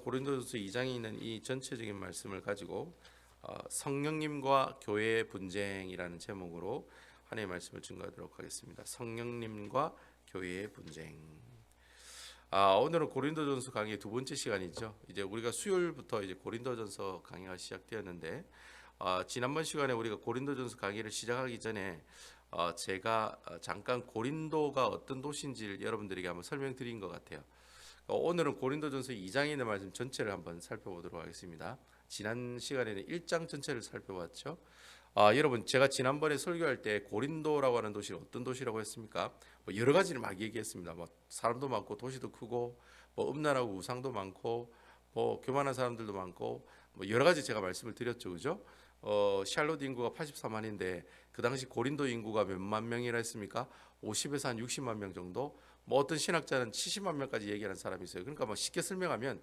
고린도전서 2장에 있는 이 전체적인 말씀을 가지고 성령님과 교회의 분쟁이라는 제목으로 하나님의 말씀을 증거하도록 하겠습니다. 성령님과 교회의 분쟁. 오늘은 고린도전서 강의 두 번째 시간이죠. 이제 우리가 수요일부터 이제 고린도전서 강의가 시작되었는데 지난번 시간에 우리가 고린도전서 강의를 시작하기 전에 제가 잠깐 고린도가 어떤 도시인지를 여러분들에게 한번 설명드린 것 같아요. 오늘은 고린도전서 2장에 있는 말씀 전체를 한번 살펴보도록 하겠습니다. 지난 시간에는 1장 전체를 살펴봤죠. 여러분, 제가 지난번에 설교할 때 고린도라고 하는 도시는 어떤 도시라고 했습니까? 여러 가지를 막 얘기했습니다. 사람도 많고 도시도 크고 음란하고 우상도 많고 교만한 사람들도 많고 여러 가지 제가 말씀을 드렸죠, 그죠? 샬롯 인구가 84만인데 그 당시 고린도 인구가 몇만 명이라 했습니까? 50에서 한 60만 명 정도. 어떤 신학자는 70만 명까지 얘기하는 사람이 있어요. 그러니까 쉽게 설명하면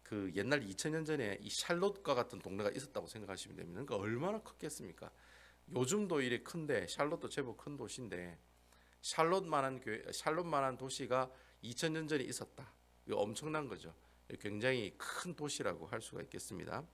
그 옛날 2000년 전에 이 샬롯과 같은 동네가 있었다고 생각하시면 됩니다. 그러니까 얼마나 컸겠습니까? 요즘도 이래 큰데 샬롯도 제법 큰 도시인데 샬롯만한 도시가 2000년 전에 있었다. 이거 엄청난 거죠. 굉장히 큰 도시라고 할 수가 있겠습니다.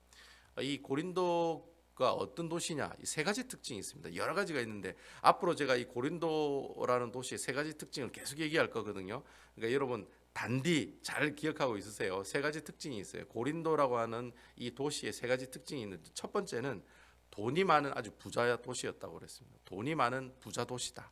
이 고린도가 어떤 도시냐? 이 세 가지 특징이 있습니다. 여러 가지가 있는데 앞으로 제가 이 고린도라는 도시의 세 가지 특징을 계속 얘기할 거거든요. 그러니까 여러분 단디 잘 기억하고 있으세요. 세 가지 특징이 있어요. 고린도라고 하는 이 도시의 세 가지 특징이 있는데 첫 번째는 돈이 많은 아주 부자 도시였다고 그랬습니다. 돈이 많은 부자 도시다.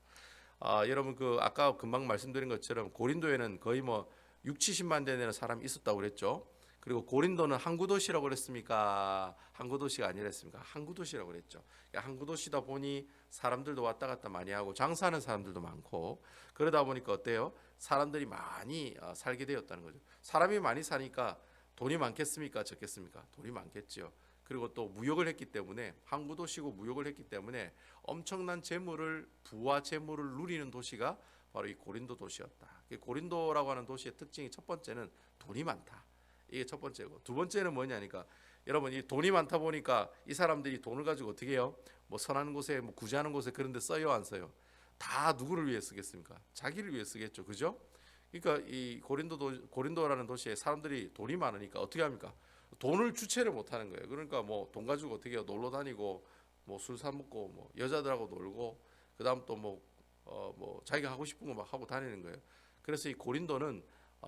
여러분 아까 금방 말씀드린 것처럼 고린도에는 거의 6, 70만 되는 사람이 있었다고 그랬죠. 그리고 고린도는 항구 도시라고 그랬습니까? 항구 도시가 아니랬습니까? 항구 도시라고 그랬죠. 항구 도시다 보니 사람들도 왔다 갔다 많이 하고 장사하는 사람들도 많고 그러다 보니까 어때요? 사람들이 많이 살게 되었다는 거죠. 사람이 많이 사니까 돈이 많겠습니까? 적겠습니까? 돈이 많겠죠. 그리고 또 무역을 했기 때문에 항구 도시고 무역을 했기 때문에 엄청난 부와 재물을 누리는 도시가 바로 이 고린도 도시였다. 고린도라고 하는 도시의 특징이 첫 번째는 돈이 많다. 이게 첫 번째고, 두 번째는 뭐냐니까 여러분 이 돈이 많다 보니까 이 사람들이 돈을 가지고 어떻게 해요? 선한 곳에 구제하는 곳에 그런 데 써요, 안 써요? 다 누구를 위해 쓰겠습니까? 자기를 위해 쓰겠죠, 그죠? 그러니까 이 고린도라는 도시에 사람들이 돈이 많으니까 어떻게 합니까? 돈을 주체를 못 하는 거예요. 그러니까 돈 가지고 어떻게 해요? 놀러 다니고 술 사 먹고 여자들하고 놀고 그다음 또 자기가 하고 싶은 거 막 하고 다니는 거예요. 그래서 이 고린도는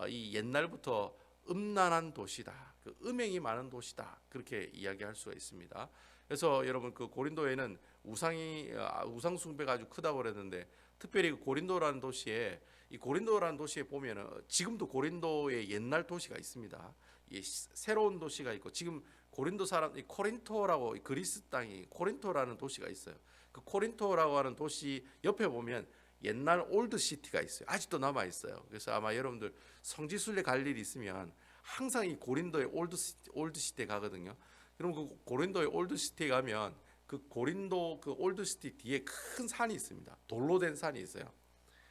이 옛날부터 음란한 도시다. 음행이 많은 도시다. 그렇게 이야기할 수가 있습니다. 그래서 여러분 고린도에는 우상 숭배가 아주 크다고 그랬는데 특별히 고린도라는 도시에 보면은 지금도 고린도의 옛날 도시가 있습니다. 새로운 도시가 있고 지금 고린도 사람 코린토라고 그리스 땅이 코린토라는 도시가 있어요. 그 코린토라고 하는 도시 옆에 보면 옛날 올드 시티가 있어요. 아직도 남아 있어요. 그래서 아마 여러분들 성지순례 갈 일이 있으면 항상 이 고린도의 올드 시티에 가거든요. 그럼 그 고린도의 올드 시티에 가면 그 고린도 올드 시티 뒤에 큰 산이 있습니다. 돌로 된 산이 있어요.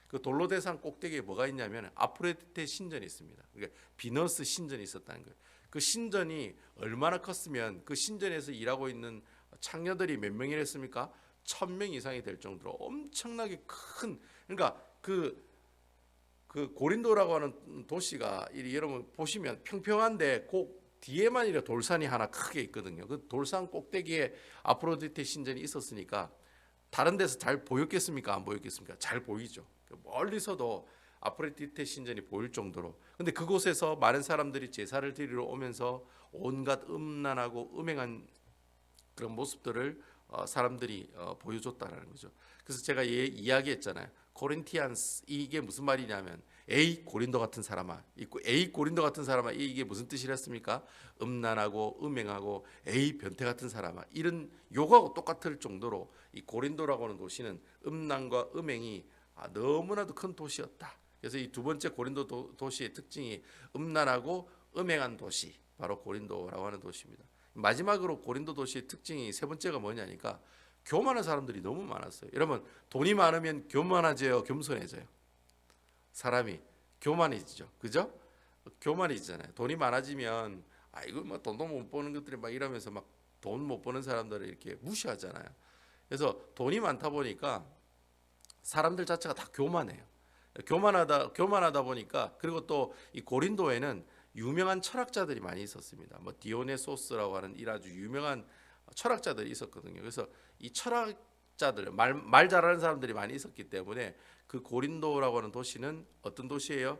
그 돌로 된 산 꼭대기에 뭐가 있냐면 아프로디테 신전이 있습니다. 그러니까 비너스 신전이 있었다는 거예요. 그 신전이 얼마나 컸으면 그 신전에서 일하고 있는 창녀들이 몇 명이랬습니까? 1000명 이상이 될 정도로 엄청나게 큰, 그러니까 그 고린도라고 하는 도시가 여러분 보시면 평평한데 뒤에만 돌산이 하나 크게 있거든요. 그 돌산 꼭대기에 아프로디테 신전이 있었으니까 다른 데서 잘 보였겠습니까? 안 보였겠습니까? 잘 보이죠. 멀리서도 아프로디테 신전이 보일 정도로. 근데 그곳에서 많은 사람들이 제사를 드리러 오면서 온갖 음란하고 음행한 그런 모습들을 사람들이 보여줬다라는 거죠. 그래서 제가 이야기했잖아요. 코린티안스 이게 무슨 말이냐면 에이 고린도 같은 사람아 있고 에이 고린도 같은 사람아 이게 무슨 뜻이랬습니까? 음란하고 음행하고 에이 변태 같은 사람아 이런 욕하고 똑같을 정도로 이 고린도라고 하는 도시는 음란과 음행이 너무나도 큰 도시였다. 그래서 이 두 번째 고린도 도시의 특징이 음란하고 음행한 도시, 바로 고린도라고 하는 도시입니다. 마지막으로 고린도 도시의 특징이 세 번째가 뭐냐니까 교만한 사람들이 너무 많았어요. 여러분 돈이 많으면 교만해져요, 겸손해져요? 사람이 교만해지죠, 그죠? 교만해지잖아요. 돈이 많아지면 이거 돈도 못 버는 것들이 이러면서 돈 못 버는 사람들을 이렇게 무시하잖아요. 그래서 돈이 많다 보니까 사람들 자체가 다 교만해요. 교만하다 보니까 그리고 또 이 고린도에는 유명한 철학자들이 많이 있었습니다. 뭐 디오네소스라고 하는 이 아주 유명한 철학자들이 있었거든요. 그래서 이 철학자들 말 잘하는 사람들이 많이 있었기 때문에 그 고린도라고 하는 도시는 어떤 도시예요?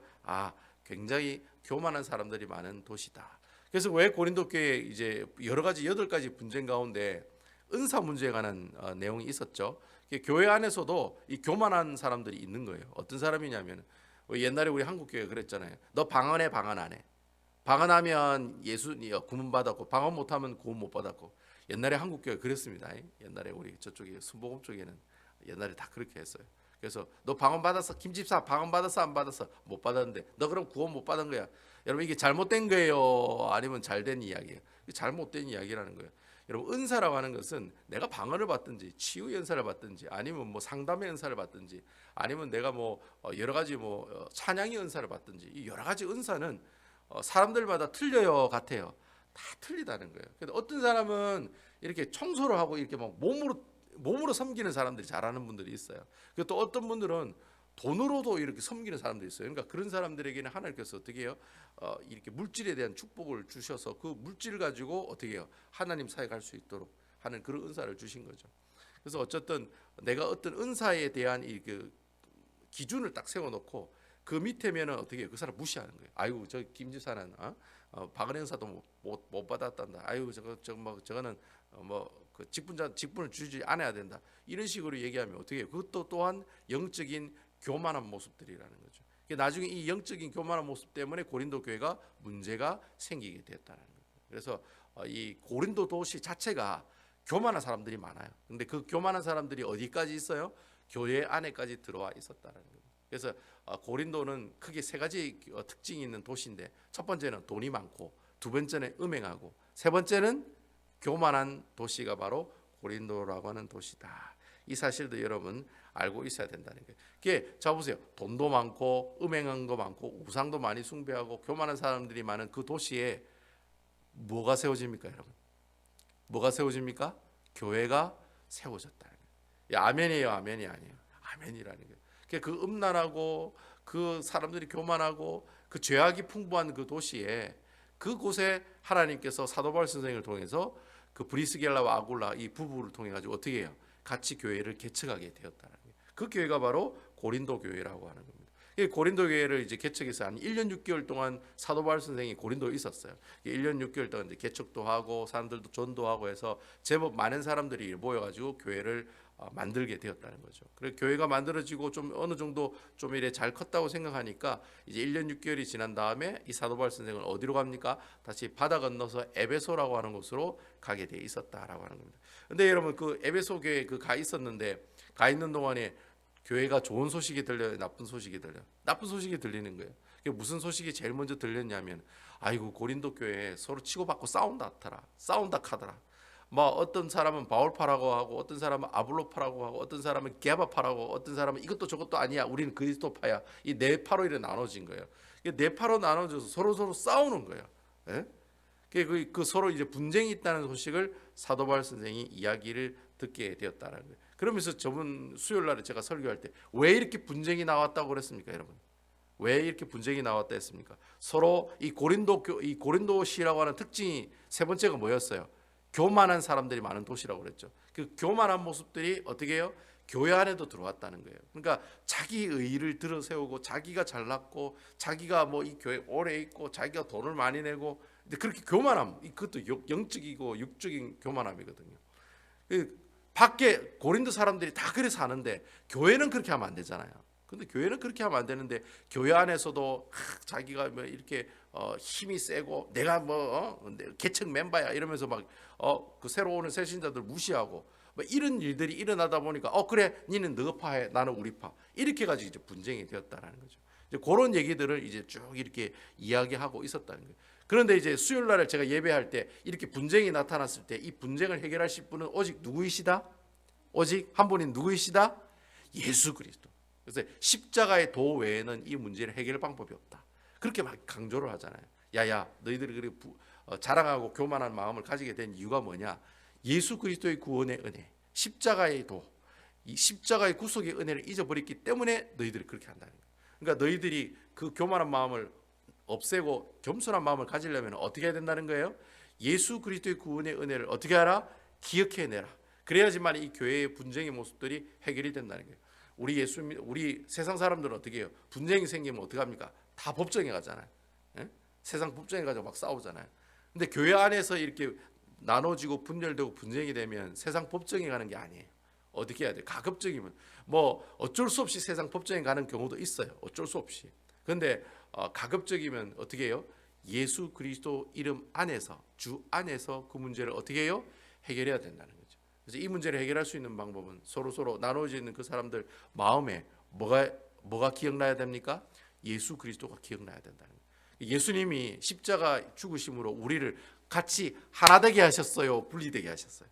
굉장히 교만한 사람들이 많은 도시다. 그래서 왜 고린도 교회에 이제 여러 가지 8가지 분쟁 가운데 은사 문제에 관한 내용이 있었죠. 교회 안에서도 이 교만한 사람들이 있는 거예요. 어떤 사람이냐면 옛날에 우리 한국 교회 그랬잖아요. 너 방언해, 방언 안 해. 방언하면 예수 구원 받았고 방언 못하면 구원 못 받았고. 옛날에 한국 교회 그랬습니다. 옛날에 우리 저쪽에 순복음 쪽에는 옛날에 다 그렇게 했어요. 그래서 너 방언 받았어? 김집사 방언 받았어? 안 받았어? 못 받았는데 너 그럼 구원 못 받은 거야. 여러분 이게 잘못된 거예요? 아니면 잘된 이야기예요? 잘못된 이야기라는 거예요. 여러분 은사라고 하는 것은 내가 방언을 받든지 치유 은사를 받든지 아니면 뭐 상담의 은사를 받든지 아니면 내가 뭐 여러 가지 뭐 찬양의 은사를 받든지 이 여러 가지 은사는 사람들마다 틀려요 같아요. 다 틀리다는 거예요. 근데 어떤 사람은 이렇게 청소를 하고 이렇게 막 몸으로 섬기는 사람들이 잘하는 분들이 있어요. 그리고 또 어떤 분들은 돈으로도 이렇게 섬기는 사람들이 있어요. 그러니까 그런 사람들에게는 하나님께서 어떻게 해요? 이렇게 물질에 대한 축복을 주셔서 그 물질을 가지고 어떻게 해요? 하나님 사역할 수 있도록 하는 그런 은사를 주신 거죠. 그래서 어쨌든 내가 어떤 은사에 대한 그 기준을 딱 세워놓고 그 밑에면은 어떻게 해요? 그 사람 무시하는 거예요. 아이고 저 김지사는 박은 행사도 못 받았단다. 아이고 저거는 그 직분을 주지 않아야 된다. 이런 식으로 얘기하면 어떻게 해요? 그것도 또한 영적인 교만한 모습들이라는 거죠. 나중에 이 영적인 교만한 모습 때문에 고린도 교회가 문제가 생기게 됐다는 거예요. 그래서 이 고린도 도시 자체가 교만한 사람들이 많아요. 근데 그 교만한 사람들이 어디까지 있어요? 교회 안에까지 들어와 있었다는 거예요. 그래서 고린도는 크게 3가지 특징이 있는 도시인데 첫 번째는 돈이 많고 두 번째는 음행하고 세 번째는 교만한 도시가 바로 고린도라고 하는 도시다. 이 사실도 여러분 알고 있어야 된다는 거예요. 그게 자 보세요. 돈도 많고 음행한 거 많고 우상도 많이 숭배하고 교만한 사람들이 많은 그 도시에 뭐가 세워집니까, 여러분? 뭐가 세워집니까? 교회가 세워졌다는 거예요. 아멘이에요, 아멘이 아니에요. 아멘이라는 거예요. 그 음란하고 그 사람들이 교만하고 그 죄악이 풍부한 그 도시에 그곳에 하나님께서 사도 바울 선생을 통해서 그 브리스겔라와 아굴라 이 부부를 통해 가지고 어떻게 해요? 같이 교회를 개척하게 되었다는 거예요. 그 교회가 바로 고린도 교회라고 하는 겁니다. 고린도 교회를 이제 개척해서 한 1년 6개월 동안 사도 바울 선생이 고린도에 있었어요. 1년 6개월 동안 이제 개척도 하고 사람들도 전도하고 해서 제법 많은 사람들이 모여가지고 교회를 만들게 되었다는 거죠. 그래서 교회가 만들어지고 좀 어느 정도 좀 이래 잘 컸다고 생각하니까 이제 1년 6개월이 지난 다음에 이 사도 바울 선생은 어디로 갑니까? 다시 바다 건너서 에베소라고 하는 곳으로 가게 돼 있었다라고 하는 겁니다. 근데 여러분 그 에베소 교회에 가 있었는데 가 있는 동안에 교회가 좋은 소식이 들려요, 나쁜 소식이 들려요? 나쁜 소식이 들리는 거예요. 무슨 소식이 제일 먼저 들렸냐면 아이고 고린도 교회 서로 치고받고 싸운다 카더라. 뭐 어떤 사람은 바울파라고 하고 어떤 사람은 아볼로파라고 하고 어떤 사람은 게바파라고 어떤 사람은 이것도 저것도 아니야 우리는 그리스도파야. 이 네 파로 이렇게 나눠진 거예요. 네 파로 나눠져서 서로 싸우는 거예요. 예? 그 서로 이제 분쟁이 있다는 소식을 사도 바울 선생이 이야기를 듣게 되었다는 거예요. 그러면서 저번 수요일 날에 제가 설교할 때 왜 이렇게 분쟁이 나왔다고 그랬습니까, 여러분? 왜 이렇게 분쟁이 나왔다 했습니까? 서로 이 고린도시라고 하는 특징이 세 번째가 뭐였어요? 교만한 사람들이 많은 도시라고 그랬죠. 그 교만한 모습들이 어떻게 해요? 교회 안에도 들어왔다는 거예요. 그러니까 자기 의의를 들어 세우고 자기가 잘났고 자기가 뭐 이 교회 오래 있고 자기가 돈을 많이 내고 근데 그렇게 교만함, 그것도 영적이고 육적인 교만함이거든요. 밖에 고린도 사람들이 다 그래 사는데 교회는 그렇게 하면 안 되잖아요. 근데 교회는 그렇게 하면 안 되는데 교회 안에서도 자기가 뭐 이렇게 힘이 세고 내가 개척 멤버야 이러면서 막 그 새로 오는 새신자들 무시하고 뭐 이런 일들이 일어나다 보니까 그래 니는 너 파해 나는 우리 파 이렇게 가지고 이제 분쟁이 되었다라는 거죠. 이제 그런 얘기들을 이제 쭉 이렇게 이야기하고 있었다는 거예요. 그런데 이제 수요일 날에 제가 예배할 때 이렇게 분쟁이 나타났을 때 이 분쟁을 해결하실 분은 오직 누구이시다? 오직 한 분인 누구이시다? 예수 그리스도. 그래서 십자가의 도 외에는 이 문제를 해결 방법이 없다. 그렇게 막 강조를 하잖아요. 야야 너희들이 그렇게 자랑하고 교만한 마음을 가지게 된 이유가 뭐냐? 예수 그리스도의 구원의 은혜, 십자가의 도, 이 십자가의 구속의 은혜를 잊어버렸기 때문에 너희들이 그렇게 한다는 거예요. 그러니까 너희들이 그 교만한 마음을 없애고 겸손한 마음을 가지려면 어떻게 해야 된다는 거예요? 예수 그리스도의 구원의 은혜를 어떻게 하라? 기억해내라. 그래야지만 이 교회의 분쟁의 모습들이 해결이 된다는 거예요. 우리 세상 사람들은 어떻게 해요? 분쟁이 생기면 어떻게 합니까? 다 법정에 가잖아요. 예? 세상 법정에 가서 막 싸우잖아요. 근데 교회 안에서 이렇게 나눠지고 분열되고 분쟁이 되면 세상 법정에 가는 게 아니에요. 어떻게 해야 돼요? 가급적이면 뭐 어쩔 수 없이 세상 법정에 가는 경우도 있어요. 어쩔 수 없이. 그런데 가급적이면 어떻게 해요? 예수 그리스도 이름 안에서, 주 안에서 그 문제를 어떻게 해요? 해결해야 된다는 거죠. 그래서 이 문제를 해결할 수 있는 방법은 서로 나눠져 있는 그 사람들 마음에 뭐가 기억나야 됩니까? 예수 그리스도가 기억나야 된다는 거예요. 예수님이 십자가 죽으심으로 우리를 같이 하나 되게 하셨어요? 분리되게 하셨어요?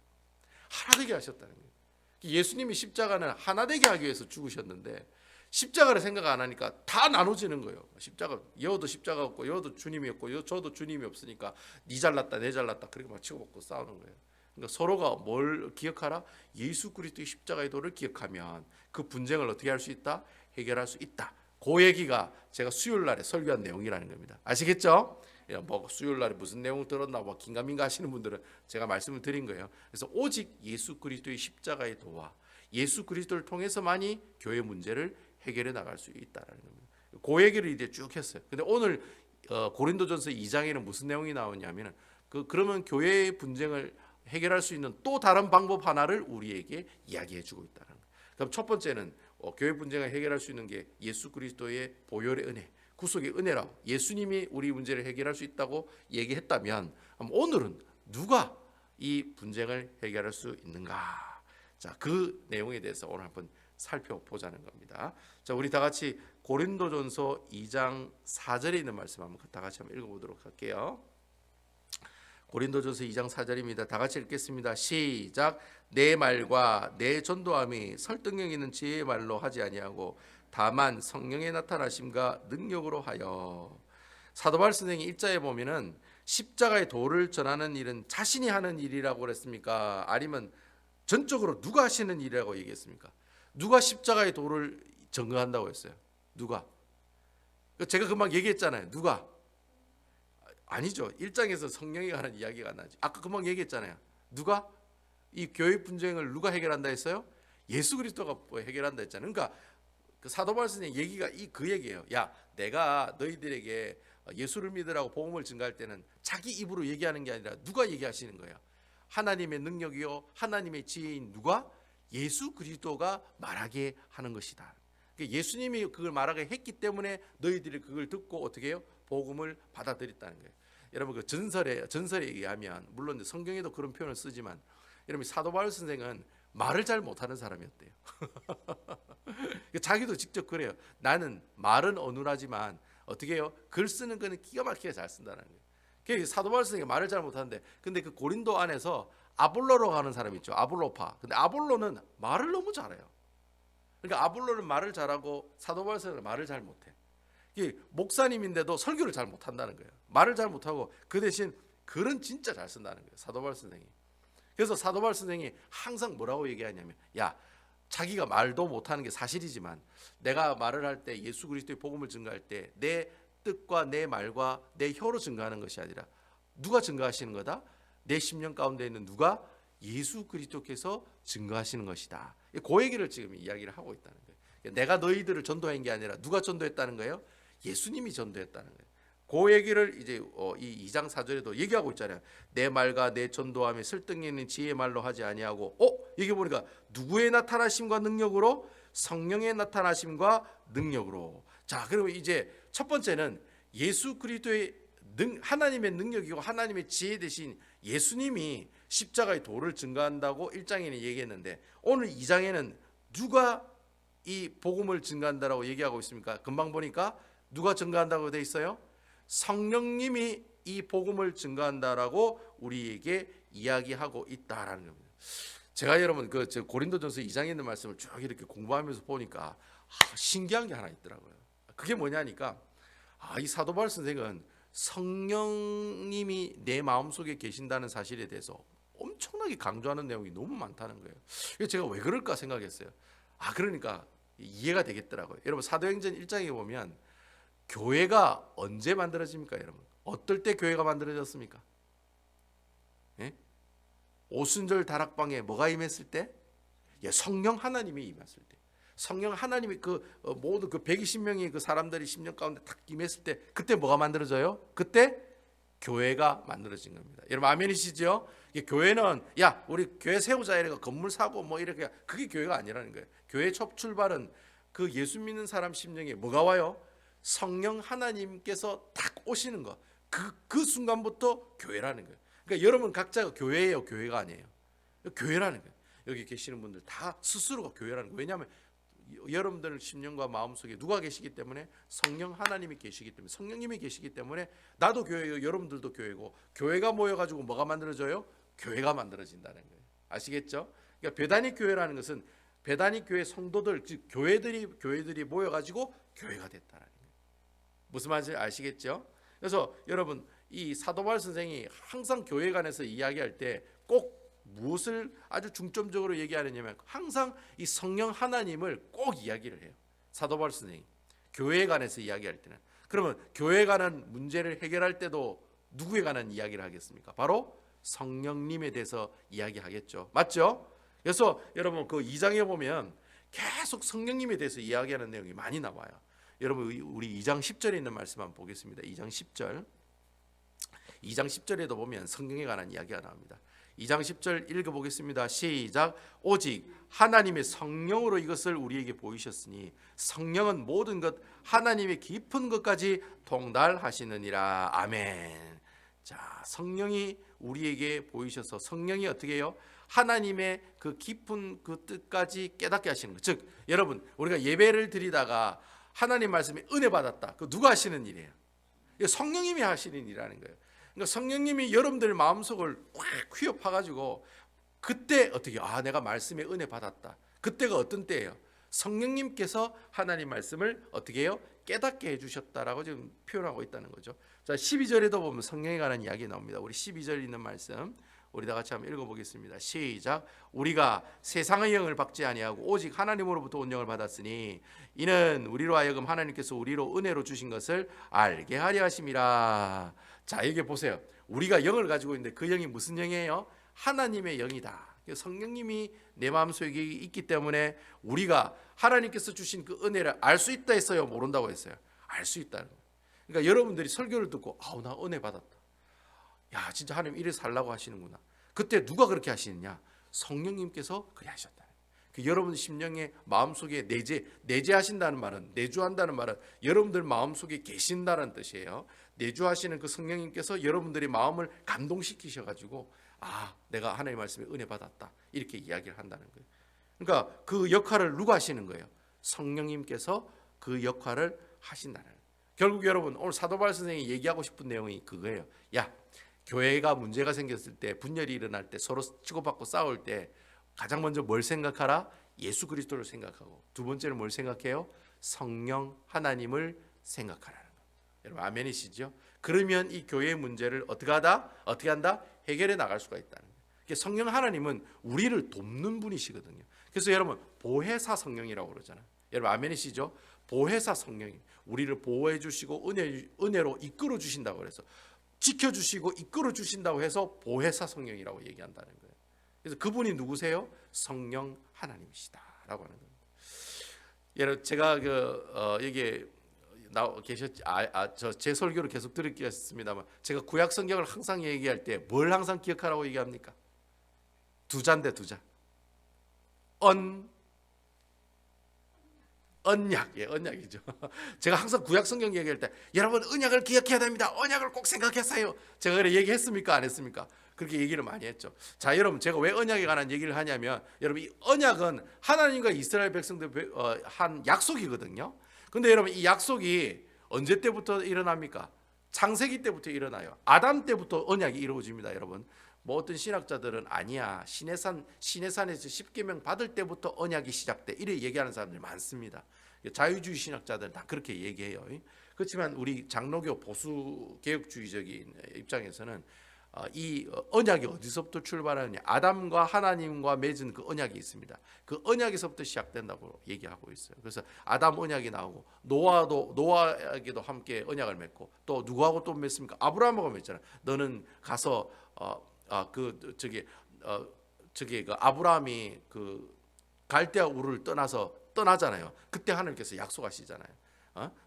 하나 되게 하셨다는 거예요. 예수님이 십자가는 하나 되게 하기 위해서 죽으셨는데 십자가를 생각 안 하니까 다 나눠지는 거예요. 십자가, 여도 십자가 없고 여도 주님이었고 저도 주님이 없으니까 니 잘났다 내 잘났다 그렇게 막 치고받고 싸우는 거예요. 그러니까 서로가 뭘 기억하라? 예수 그리스도의 십자가의 도를 기억하면 그 분쟁을 어떻게 할 수 있다? 해결할 수 있다. 그 얘기가 제가 수요일 날에 설교한 내용이라는 겁니다. 아시겠죠? 뭐 수요일 날에 무슨 내용을 들었나 뭐 긴가민가 하시는 분들은 제가 말씀을 드린 거예요. 그래서 오직 예수 그리스도의 십자가의 도와 예수 그리스도를 통해서만이 교회 문제를 해결해 나갈 수 있다라는 겁니다. 그 얘기를 이제 쭉 했어요. 근데 오늘 고린도전서 2장에는 무슨 내용이 나오냐면은 그러면 교회의 분쟁을 해결할 수 있는 또 다른 방법 하나를 우리에게 이야기해 주고 있다는 거예요. 그럼 첫 번째는 교회 분쟁을 해결할 수 있는 게 예수 그리스도의 보혈의 은혜, 구속의 은혜라고 예수님이 우리 문제를 해결할 수 있다고 얘기했다면 오늘은 누가 이 분쟁을 해결할 수 있는가? 자, 그 내용에 대해서 오늘 한번 살펴보자는 겁니다. 자, 우리 다 같이 고린도전서 2장 4절에 있는 말씀 한번 다 같이 한번 읽어보도록 할게요. 고린도전서 2장 4절입니다. 다 같이 읽겠습니다. 시작. 내 말과 내 전도함이 설득력 있는 지혜의 말로 하지 아니하고 다만 성령의 나타나심과 능력으로 하여. 사도 바울 선생이 일자에 보면은 십자가의 도를 전하는 일은 자신이 하는 일이라고 그랬습니까? 아니면 전적으로 누가 하시는 일이라고 얘기했습니까? 누가 십자가의 도를 전거한다고 했어요? 누가? 제가 금방 얘기했잖아요. 누가? 아니죠. 1장에서 성령이 하는 이야기가 나지. 아까 금방 얘기했잖아요. 누가? 이 교회 분쟁을 누가 해결한다 했어요? 예수 그리스도가 해결한다 했잖아요. 그러니까 그 사도 바울 선생님 얘기가 그 얘기예요. 야, 내가 너희들에게 예수를 믿으라고 복음을 증거할 때는 자기 입으로 얘기하는 게 아니라 누가 얘기하시는 거예요? 하나님의 능력이요 하나님의 지혜인 누가? 예수 그리스도가 말하게 하는 것이다. 그러니까 예수님이 그걸 말하게 했기 때문에 너희들이 그걸 듣고 어떻게 해요? 복음을 받아들였다는 거예요. 여러분 그 전설에 의하면 물론 성경에도 그런 표현을 쓰지만 여러분 사도 바울 선생은 말을 잘 못하는 사람이었대요. 자기도 직접 그래요. 나는 말은 어눌하지만 어떻게 해요? 글 쓰는 거는 기가 막히게 잘 쓴다는 거예요. 사도 바울 선생이 말을 잘 못하는데 근데 그 고린도 안에서 아볼로라고 하는 사람 있죠. 아볼로파. 근데 아볼로는 말을 너무 잘해요. 그러니까 아볼로는 말을 잘하고 사도 바울 선생은 말을 잘 못해. 목사님인데도 설교를 잘 못한다는 거예요. 말을 잘 못하고 그 대신 글은 진짜 잘 쓴다는 거예요. 사도 바울 선생이. 그래서 사도 바울 선생이 항상 뭐라고 얘기하냐면 야 자기가 말도 못하는 게 사실이지만 내가 말을 할 때 예수 그리스도의 복음을 증거할 때 내 뜻과 내 말과 내 혀로 증거하는 것이 아니라 누가 증거하시는 거다? 내 심령 가운데 있는 누가? 예수 그리스도께서 증거하시는 것이다. 그 얘기를 지금 이야기를 하고 있다는 거예요. 내가 너희들을 전도한 게 아니라 누가 전도했다는 거예요? 예수님이 전도했다는 거예요. 그 얘기를 이제 이 2장 4절에도 얘기하고 있잖아요. 내 말과 내 전도함이 설득력 있는 지혜의 말로 하지 아니하고 여기 보니까 누구의 나타나심과 능력으로? 성령의 나타나심과 능력으로. 자, 그러면 이제 첫 번째는 예수 그리스도의 하나님의 능력이고 하나님의 지혜 대신 예수님이 십자가의 도를 증거한다고 1장에는 얘기했는데 오늘 2장에는 누가 이 복음을 증거한다라고 얘기하고 있습니까? 금방 보니까 누가 증거한다고 돼 있어요? 성령님이 이 복음을 증거한다라고 우리에게 이야기하고 있다라는 겁니다. 제가 여러분 그 고린도전서 2장에 있는 말씀을 쭉 이렇게 공부하면서 보니까 신기한 게 하나 있더라고요. 그게 뭐냐니까 이 사도 바울 선생은 성령님이 내 마음속에 계신다는 사실에 대해서 엄청나게 강조하는 내용이 너무 많다는 거예요. 제가 왜 그럴까 생각했어요. 그러니까 이해가 되겠더라고요. 여러분 사도행전 1장에 보면 교회가 언제 만들어집니까, 여러분? 어떨 때 교회가 만들어졌습니까? 예? 오순절 다락방에 뭐가 임했을 때? 예, 성령 하나님이 임했을 때. 성령 하나님이 모든 그 120명의 그 사람들이 10년 가운데 탁 임했을 때, 그때 뭐가 만들어져요? 그때 교회가 만들어진 겁니다. 여러분 아멘이시죠? 교회는 야 우리 교회 세우자 이래가 건물 사고 뭐 이렇게, 그게 교회가 아니라는 거예요. 교회 첫 출발은 그 예수 믿는 사람 심령에 뭐가 와요? 성령 하나님께서 탁 오시는 거. 그 순간부터 교회라는 거예요. 그러니까 여러분 각자가 교회예요, 교회가 아니에요. 교회라는 거예요. 여기 계시는 분들 다 스스로가 교회라는 거예요. 왜냐하면 여러분들 심령과 마음속에 누가 계시기 때문에? 성령 하나님이 계시기 때문에, 성령님이 계시기 때문에 나도 교회요, 여러분들도 교회고, 교회가 모여가지고 뭐가 만들어져요? 교회가 만들어진다는 거예요. 아시겠죠? 그러니까 배단위 교회라는 것은 배단위 교회 성도들, 즉 교회들이 모여가지고 교회가 됐다는 거예요. 무슨 말인지 아시겠죠? 그래서 여러분 이 사도 바울 선생이 항상 교회 관해서 이야기할 때 꼭 무엇을 아주 중점적으로 얘기하느냐면 항상 이 성령 하나님을 꼭 이야기를 해요. 사도 바울 선생이 교회에 관해서 이야기할 때는. 그러면 교회에 관한 문제를 해결할 때도 누구에 관한 이야기를 하겠습니까? 바로 성령님에 대해서 이야기하겠죠. 맞죠? 그래서 여러분 그 2장에 보면 계속 성령님에 대해서 이야기하는 내용이 많이 나와요. 여러분 우리 2장 10절에 있는 말씀 한번 보겠습니다. 2장 10절. 2장 10절에도 보면 성령에 관한 이야기가 나옵니다. 2장 10절 읽어보겠습니다. 시작. 오직 하나님의 성령으로 이것을 우리에게 보이셨으니 성령은 모든 것 하나님의 깊은 것까지 통달하시느니라. 아멘. 자, 성령이 우리에게 보이셔서 성령이 어떻게 해요? 하나님의 그 깊은 그 뜻까지 깨닫게 하시는 것. 즉 여러분 우리가 예배를 드리다가 하나님 말씀에 은혜 받았다. 그 누가 하시는 일이에요? 성령님이 하시는 일이라는 거예요. 그러니까 성령님이 여러분들 마음속을 확 휘어파가지고 그때 어떻게 내가 말씀에 은혜 받았다. 그때가 어떤 때예요? 성령님께서 하나님 말씀을 어떻게 해요? 깨닫게 해주셨다라고 지금 표현하고 있다는 거죠. 자 12절에도 보면 성령에 관한 이야기 나옵니다. 우리 12절 있는 말씀 우리 다 같이 한번 읽어보겠습니다. 시작. 우리가 세상의 영을 받지 아니하고 오직 하나님으로부터 온 영을 받았으니 이는 우리로 하여금 하나님께서 우리로 은혜로 주신 것을 알게 하려 하심이라. 자 여기 보세요. 우리가 영을 가지고 있는데 그 영이 무슨 영이에요? 하나님의 영이다. 성령님이 내 마음속에 있기 때문에 우리가 하나님께서 주신 그 은혜를 알 수 있다 했어요? 모른다고 했어요? 알 수 있다는 거예요. 그러니까 여러분들이 설교를 듣고 나 은혜 받았다. 야 진짜 하나님 이래 살라고 하시는구나. 그때 누가 그렇게 하시느냐? 성령님께서 그래 하셨다. 여러분 심령의 마음속에 내재하신다는 말은, 내주한다는 말은 여러분들 마음속에 계신다는 뜻이에요. 내주하시는 그 성령님께서 여러분들의 마음을 감동시키셔가지고 내가 하나님의 말씀에 은혜 받았다 이렇게 이야기를 한다는 거예요. 그러니까 그 역할을 누가 하시는 거예요? 성령님께서 그 역할을 하신다는 거예요. 결국 여러분 오늘 사도 바울 선생이 얘기하고 싶은 내용이 그거예요. 야 교회가 문제가 생겼을 때, 분열이 일어날 때, 서로 치고받고 싸울 때 가장 먼저 뭘 생각하라? 예수 그리스도를 생각하고, 두 번째는 뭘 생각해요? 성령 하나님을 생각하라는 거. 여러분 아멘이시죠? 그러면 이 교회의 문제를 어떻게 한다? 해결해 나갈 수가 있다는 거예요. 성령 하나님은 우리를 돕는 분이시거든요. 그래서 여러분 보혜사 성령이라고 그러잖아요. 여러분 아멘이시죠? 보혜사 성령이 우리를 보호해 주시고 은혜로 이끌어 주신다고 그래서 지켜주시고 이끌어 주신다고 해서 보혜사 성령이라고 얘기한다는 거예요. 그래서 그분이 누구세요? 성령 하나님이시다라고 하는 겁니다. 여러분 제가 여기 계셨지 제 설교를 계속 들었겠습니다만 제가 구약 성경을 항상 얘기할 때 뭘 항상 기억하라고 얘기합니까? 두 자인데 두 자. 언약, 언약이죠. 제가 항상 구약 성경 얘기할 때 여러분 언약을 기억해야 됩니다. 언약을 꼭 생각했어요. 제가 그래 얘기했습니까? 안 했습니까? 그렇게 얘기를 많이 했죠. 자, 여러분 제가 왜 언약에 관한 얘기를 하냐면 여러분 이 언약은 하나님과 이스라엘 백성들 한 약속이거든요. 근데 여러분 이 약속이 언제 때부터 일어납니까? 창세기 때부터 일어나요. 아담 때부터 언약이 이루어집니다, 여러분. 뭐 어떤 신학자들은 아니야. 시내산에서 십계명 받을 때부터 언약이 시작돼. 이래 얘기하는 사람들이 많습니다. 자유주의 신학자들은 다 그렇게 얘기해요. 그렇지만 우리 장로교 보수 개혁주의적인 입장에서는 이 언약이 어디서부터 출발하느냐? 아담과 하나님과 맺은 그 언약이 있습니다. 그 언약에서부터 시작된다고 얘기하고 있어요. 그래서 아담 언약이 나오고 노아에게도 함께 언약을 맺고 또 누구하고 또 맺습니까? 아브라함하고 맺잖아요. 너는 가서 그 아브라함이 그 갈대아 우르를 떠나잖아요. 그때 하나님께서 약속하시잖아요.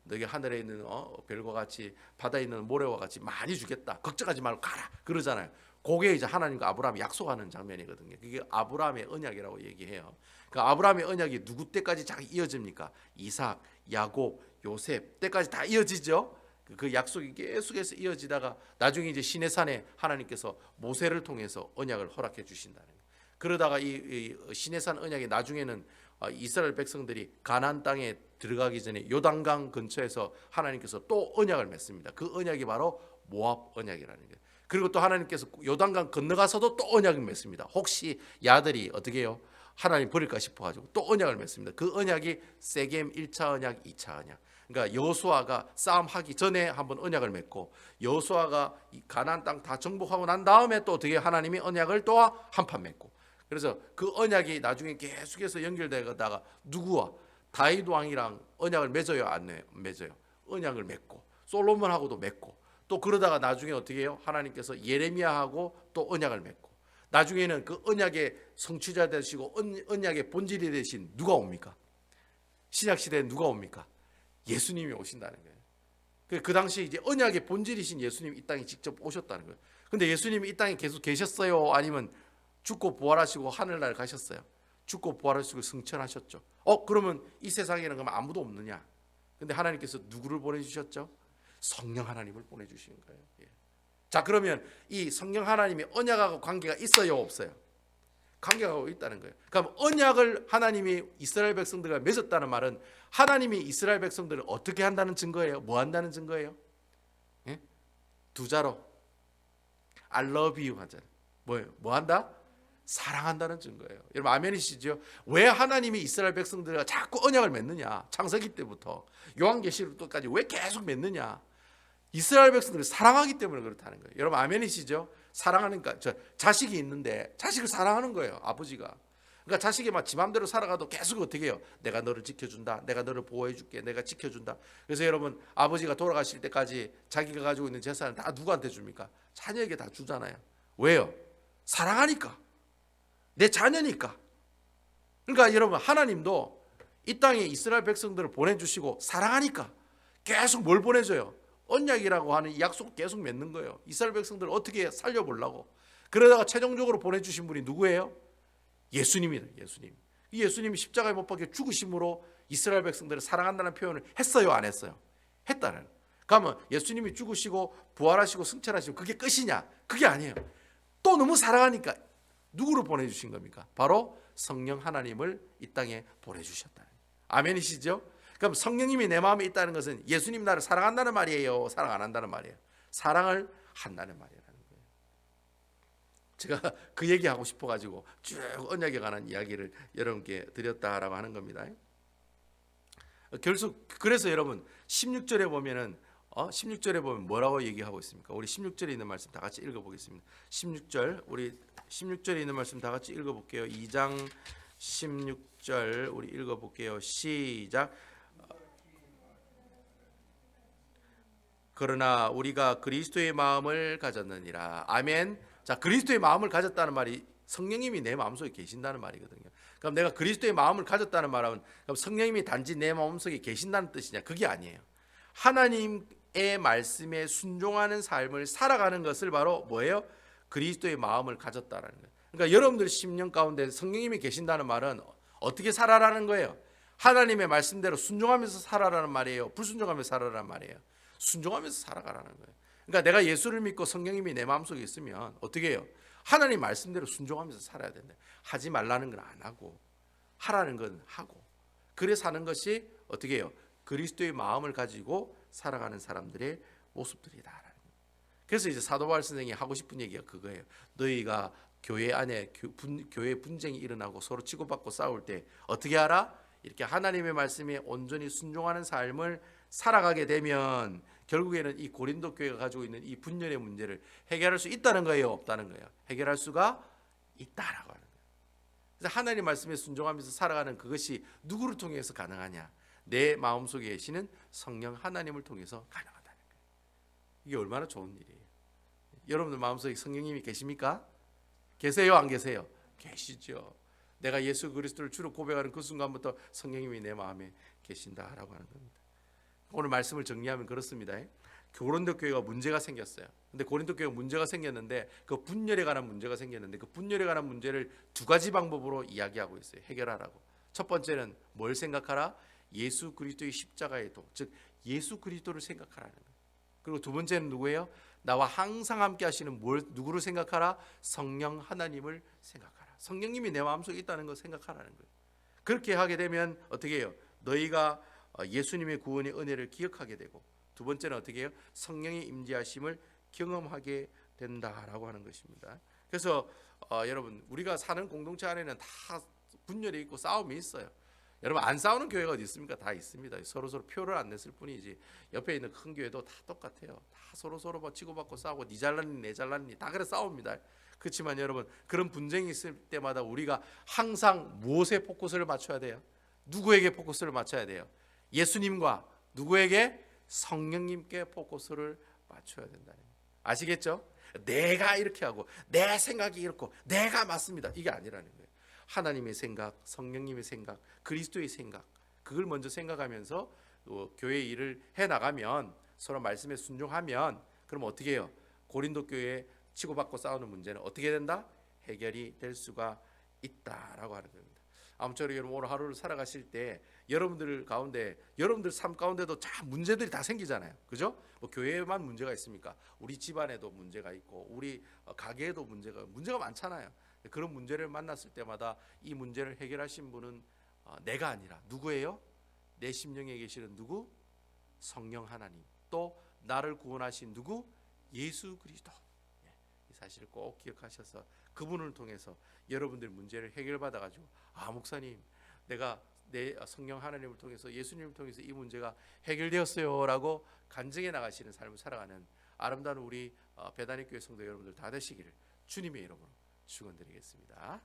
너에게 하늘에 있는 별과 같이 바다에 있는 모래와 같이 많이 주겠다. 걱정하지 말고 가라. 그러잖아요. 그게 이제 하나님과 아브라함이 약속하는 장면이거든요. 그게 아브라함의 언약이라고 얘기해요. 그 아브라함의 언약이 누구 때까지 잘 이어집니까? 이삭, 야곱, 요셉 때까지 다 이어지죠. 그 약속이 계속해서 이어지다가 나중에 이제 시내산에 하나님께서 모세를 통해서 언약을 허락해 주신다는 거예요. 그러다가 이 시내산 언약이 나중에는 이스라엘 백성들이 가나안 땅에 들어가기 전에 요단강 근처에서 하나님께서 또 언약을 맺습니다. 그 언약이 바로 모압 언약이라는 거예요. 그리고 또 하나님께서 요단강 건너가서도 또 언약을 맺습니다. 혹시 야들이 어떻게 해요? 하나님 버릴까 싶어가지고 또 언약을 맺습니다. 그 언약이 세겜 1차 언약, 2차 언약. 그러니까 여호수아가 싸움하기 전에 한번 언약을 맺고 여호수아가 가나안 땅 다 정복하고 난 다음에 또 어떻게 하나님이 언약을 또 한 판 맺고, 그래서 그 언약이 나중에 계속해서 연결되다가 누구와 다윗 왕이랑 언약을 맺어요, 안 맺어요? 언약을 맺고 솔로몬하고도 맺고 또 그러다가 나중에 어떻게 해요? 하나님께서 예레미야하고 또 언약을 맺고 나중에는 그 언약의 성취자 되시고 언약의 본질이 되신 누가 옵니까? 신약 시대에 누가 옵니까? 예수님이 오신다는 거예요. 그 당시에 이제 언약의 본질이신 예수님이 이 땅에 직접 오셨다는 거예요. 근데 예수님이 이 땅에 계속 계셨어요? 아니면 죽고 부활하시고 하늘나라 가셨어요? 죽고 부활하시고 승천하셨죠. 그러면 이 세상에는 그럼 아무도 없느냐? 근데 하나님께서 누구를 보내주셨죠? 성령 하나님을 보내주신 거예요. 예. 자, 그러면 이 성령 하나님이 언약하고 관계가 있어요, 없어요? 관계가 있다는 거예요. 그럼 언약을 하나님이 이스라엘 백성들과 맺었다는 말은 하나님이 이스라엘 백성들을 어떻게 한다는 증거예요? 뭐 한다는 증거예요? 예? 두 자로 I love you 하잖아요. 뭐예요? 뭐 한다? 사랑한다는 증거예요. 여러분 아멘이시죠? 왜 하나님이 이스라엘 백성들과 자꾸 언약을 맺느냐? 창세기 때부터 요한계시록까지 왜 계속 맺느냐? 이스라엘 백성들을 사랑하기 때문에 그렇다는 거예요. 여러분 아멘이시죠? 사랑하니까 자식이 있는데 자식을 사랑하는 거예요, 아버지가. 그러니까 자식이 막 지 맘대로 살아가도 계속 어떻게 해요? 내가 너를 지켜준다, 내가 너를 보호해줄게, 내가 지켜준다. 그래서 여러분 아버지가 돌아가실 때까지 자기가 가지고 있는 재산을 다 누구한테 줍니까? 자녀에게 다 주잖아요. 왜요? 사랑하니까. 내 자녀니까. 그러니까 여러분 하나님도 이 땅에 이스라엘 백성들을 보내주시고 사랑하니까 계속 뭘 보내줘요? 언약이라고 하는 이 약속 계속 맺는 거예요. 이스라엘 백성들을 어떻게 살려보려고. 그러다가 최종적으로 보내주신 분이 누구예요? 예수님이다. 예수님이 십자가에 못 박혀 죽으심으로 이스라엘 백성들을 사랑한다는 표현을 했어요, 안 했어요? 했다는. 그러면 예수님이 죽으시고 부활하시고 승천하시고 그게 끝이냐? 그게 아니에요. 또 너무 사랑하니까 누구를 보내주신 겁니까? 바로 성령 하나님을 이 땅에 보내주셨다. 아멘이시죠? 그럼 성령님이 내 마음에 있다는 것은 예수님 나를 사랑한다는 말이에요, 사랑 안 한다는 말이에요? 사랑을 한다는 말이라는 거예요. 제가 그 얘기하고 싶어가지고 쭉 언약에 관한 이야기를 여러분께 드렸다라고 하는 겁니다. 그래서 여러분 16절에 보면은 16절에 보면 뭐라고 얘기하고 있습니까? 우리 16절에 있는 말씀 다 같이 읽어보겠습니다. 16절 우리 16절에 있는 말씀 다 같이 읽어볼게요. 2장 16절 우리 읽어볼게요. 시작. 그러나 우리가 그리스도의 마음을 가졌느니라. 아멘. 자, 그리스도의 마음을 가졌다는 말이 성령님이 내 마음속에 계신다는 말이거든요. 그럼 내가 그리스도의 마음을 가졌다는 말은 그럼 성령님이 단지 내 마음속에 계신다는 뜻이냐? 그게 아니에요. 하나님의 말씀에 순종하는 삶을 살아가는 것을 바로 뭐예요? 그리스도의 마음을 가졌다라는 거예요. 그러니까 여러분들 심령 가운데 성령님이 계신다는 말은 어떻게 살아라는 거예요? 하나님의 말씀대로 순종하면서 살아라는 말이에요? 불순종하면서 살아라는 말이에요? 순종하면서 살아가라는 거예요. 그러니까 내가 예수를 믿고 성령님이 내 마음속에 있으면 어떻게 해요? 하나님 말씀대로 순종하면서 살아야 된다. 하지 말라는 건 안 하고 하라는 건 하고 그래 사는 것이 어떻게 해요? 그리스도의 마음을 가지고 살아가는 사람들의 모습들이다. 그래서 이제 사도 바울 선생이 하고 싶은 얘기가 그거예요. 너희가 교회 안에 교회 분쟁이 일어나고 서로 치고받고 싸울 때 어떻게 하라? 이렇게 하나님의 말씀에 온전히 순종하는 삶을 살아가게 되면 결국에는 이 고린도 교회가 가지고 있는 이 분열의 문제를 해결할 수 있다는 거예요, 없다는 거예요? 해결할 수가 있다라고 하는 거예요. 그래서 하나님 말씀에 순종하면서 살아가는 그것이 누구를 통해서 가능하냐? 내 마음속에 계시는 성령 하나님을 통해서 가능하다는 거예요. 이게 얼마나 좋은 일이에요. 여러분들 마음속에 성령님이 계십니까? 계세요, 안 계세요? 계시죠. 내가 예수 그리스도를 주로 고백하는 그 순간부터 성령님이 내 마음에 계신다라고 하는 겁니다. 오늘 말씀을 정리하면 그렇습니다. 고린도 교회가 문제가 생겼어요. 근데 고린도 교회가 문제가 생겼는데 그 분열에 관한 문제가 생겼는데 그 분열에 관한 문제를 두 가지 방법으로 이야기하고 있어요. 해결하라고. 첫 번째는 뭘 생각하라? 예수 그리스도의 십자가의 도, 즉 예수 그리스도를 생각하라는 거예요. 그리고 두 번째는 누구예요? 나와 항상 함께 하시는 누구를 생각하라? 성령 하나님을 생각하라. 성령님이 내 마음속에 있다는 걸 생각하라는 거예요. 그렇게 하게 되면 어떻게 해요? 너희가 예수님의 구원의 은혜를 기억하게 되고, 두 번째는 어떻게 해요? 성령의 임재하심을 경험하게 된다라고 하는 것입니다. 그래서 여러분, 우리가 사는 공동체 안에는 다 분열이 있고 싸움이 있어요. 여러분, 안 싸우는 교회가 어디 있습니까? 다 있습니다. 서로 표를 안 냈을 뿐이지. 옆에 있는 큰 교회도 다 똑같아요. 다 서로 뭐 치고받고 싸우고 니 잘났니 내 잘났니 다 그래 싸웁니다. 그렇지만 여러분, 그런 분쟁이 있을 때마다 우리가 항상 무엇에 포커스를 맞춰야 돼요? 누구에게 포커스를 맞춰야 돼요? 예수님과 누구에게? 성령님께 포커스를 맞춰야 된다는 거예요. 아시겠죠? 내가 이렇게 하고 내 생각이 이렇고 내가 맞습니다, 이게 아니라는 거예요. 하나님의 생각, 성령님의 생각, 그리스도의 생각, 그걸 먼저 생각하면서 교회 일을 해나가면, 서로 말씀에 순종하면, 그럼 어떻게 해요? 고린도 교회에 치고받고 싸우는 문제는 어떻게 된다? 해결이 될 수가 있다라고 하는 겁니다. 아무쪼록 여러분, 오늘 하루를 살아가실 때 여러분들 가운데, 여러분들 삶 가운데도 참 문제들이 다 생기잖아요. 그죠? 뭐 교회에만 문제가 있습니까? 우리 집안에도 문제가 있고 우리 가게에도 문제가 많잖아요. 그런 문제를 만났을 때마다 이 문제를 해결하신 분은 내가 아니라 누구예요? 내 심령에 계시는 누구? 성령 하나님. 또 나를 구원하신 누구? 예수 그리스도. 이 사실을 꼭 기억하셔서 그분을 통해서 여러분들 문제를 해결받아 가지고, 목사님, 내가 내 성령 하나님을 통해서, 예수님을 통해서 이 문제가 해결되었어요라고 간증해 나가시는 삶을 살아가는 아름다운 우리 배단의 교회 성도 여러분들 다 되시기를 주님의 이름으로 축원드리겠습니다.